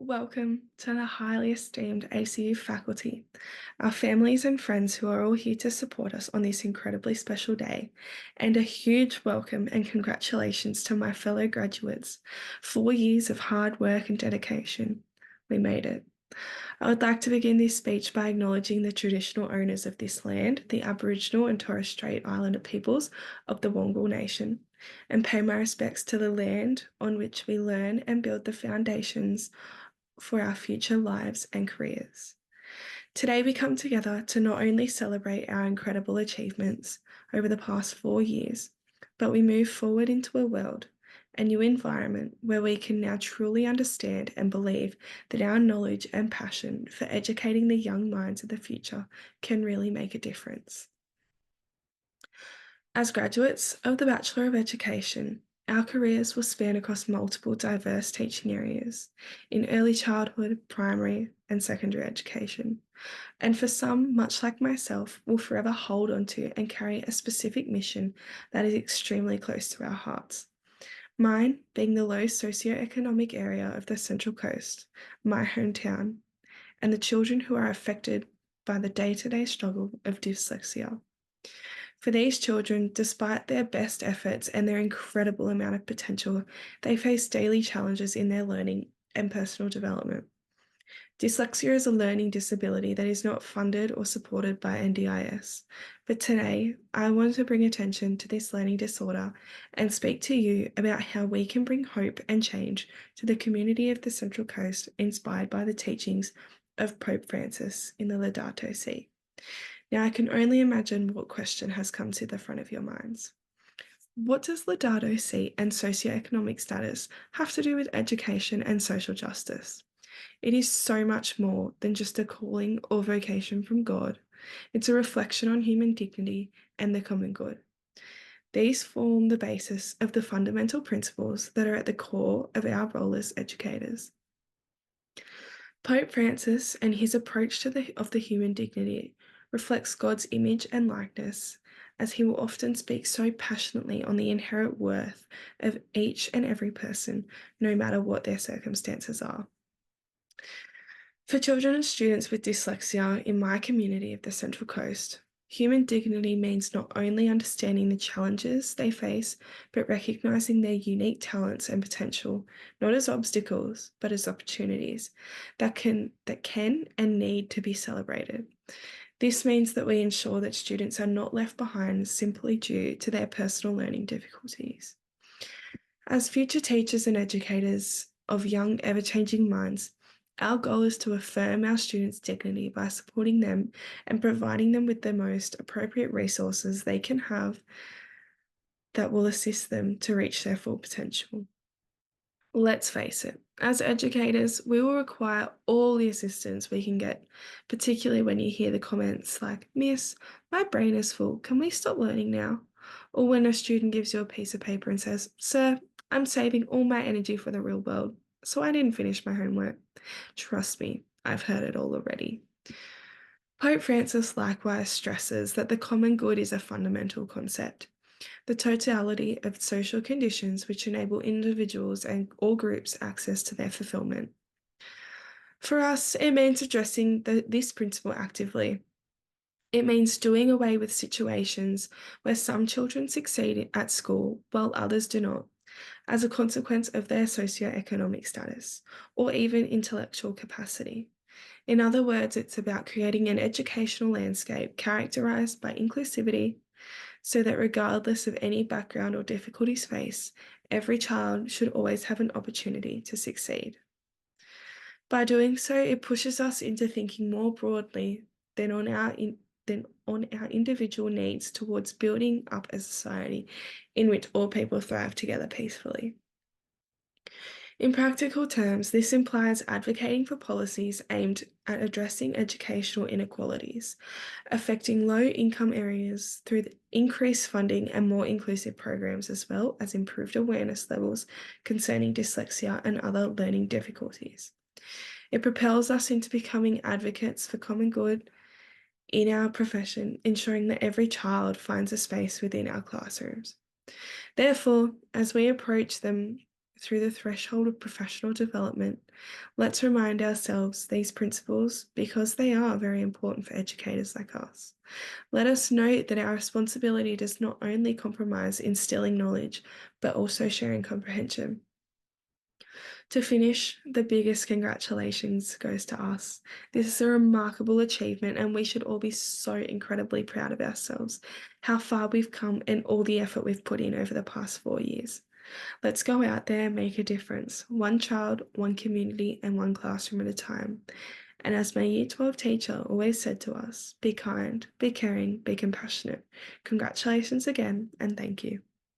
Welcome to the highly esteemed ACU faculty, our families and friends who are all here to support us on this incredibly special day, and a huge welcome and congratulations to my fellow graduates. 4 years of hard work and dedication. We made it. I would like to begin this speech by acknowledging the traditional owners of this land, the Aboriginal and Torres Strait Islander peoples of the Wongal Nation, and pay my respects to the land on which we learn and build the foundations for our future lives and careers. Today, we come together to not only celebrate our incredible achievements over the past 4 years, but we move forward into a world, a new environment where we can now truly understand and believe that our knowledge and passion for educating the young minds of the future can really make a difference. As graduates of the Bachelor of Education, our careers will span across multiple diverse teaching areas in early childhood, primary, and secondary education. And for some, much like myself, will forever hold onto and carry a specific mission that is extremely close to our hearts. Mine being the low socioeconomic area of the Central Coast, my hometown, and the children who are affected by the day-to-day struggle of dyslexia. For these children, despite their best efforts and their incredible amount of potential, they face daily challenges in their learning and personal development. Dyslexia is a learning disability that is not funded or supported by NDIS. But today, I want to bring attention to this learning disorder and speak to you about how we can bring hope and change to the community of the Central Coast inspired by the teachings of Pope Francis in the Laudato Si. Now, I can only imagine what question has come to the front of your minds. What does Laudato Si and socioeconomic status have to do with education and social justice? It is so much more than just a calling or vocation from God. It's a reflection on human dignity and the common good. These form the basis of the fundamental principles that are at the core of our role as educators. Pope Francis and his approach to the human dignity reflects God's image and likeness, as he will often speak so passionately on the inherent worth of each and every person, no matter what their circumstances are. For children and students with dyslexia in my community of the Central Coast, human dignity means not only understanding the challenges they face, but recognizing their unique talents and potential, not as obstacles, but as opportunities that can and need to be celebrated. This means that we ensure that students are not left behind simply due to their personal learning difficulties. As future teachers and educators of young, ever-changing minds, our goal is to affirm our students' dignity by supporting them and providing them with the most appropriate resources they can have that will assist them to reach their full potential. Let's face it, as educators, we will require all the assistance we can get, particularly when you hear the comments like, "Miss, my brain is full, can we stop learning now?" Or when a student gives you a piece of paper and says, "Sir, I'm saving all my energy for the real world, so I didn't finish my homework." Trust me, I've heard it all already. Pope Francis likewise stresses that the common good is a fundamental concept, the totality of social conditions which enable individuals and all groups access to their fulfillment. For us, it means addressing this principle actively. It means doing away with situations where some children succeed at school while others do not, as a consequence of their socioeconomic status or even intellectual capacity. In other words, it's about creating an educational landscape characterized by inclusivity, so that regardless of any background or difficulties faced, every child should always have an opportunity to succeed. By doing so, it pushes us into thinking more broadly than on our individual needs towards building up a society in which all people thrive together peacefully. In practical terms, this implies advocating for policies aimed at addressing educational inequalities, affecting low-income areas through the increased funding and more inclusive programs, as well as improved awareness levels concerning dyslexia and other learning difficulties. It propels us into becoming advocates for common good in our profession, ensuring that every child finds a space within our classrooms. Therefore, as we approach them through the threshold of professional development, let's remind ourselves these principles because they are very important for educators like us. Let us note that our responsibility does not only compromise instilling knowledge, but also sharing comprehension. To finish, the biggest congratulations goes to us. This is a remarkable achievement, and we should all be so incredibly proud of ourselves, how far we've come, and all the effort we've put in over the past 4 years. Let's go out there and make a difference, one child, one community, and one classroom at a time. And as my Year 12 teacher always said to us, be kind, be caring, be compassionate. Congratulations again, and thank you.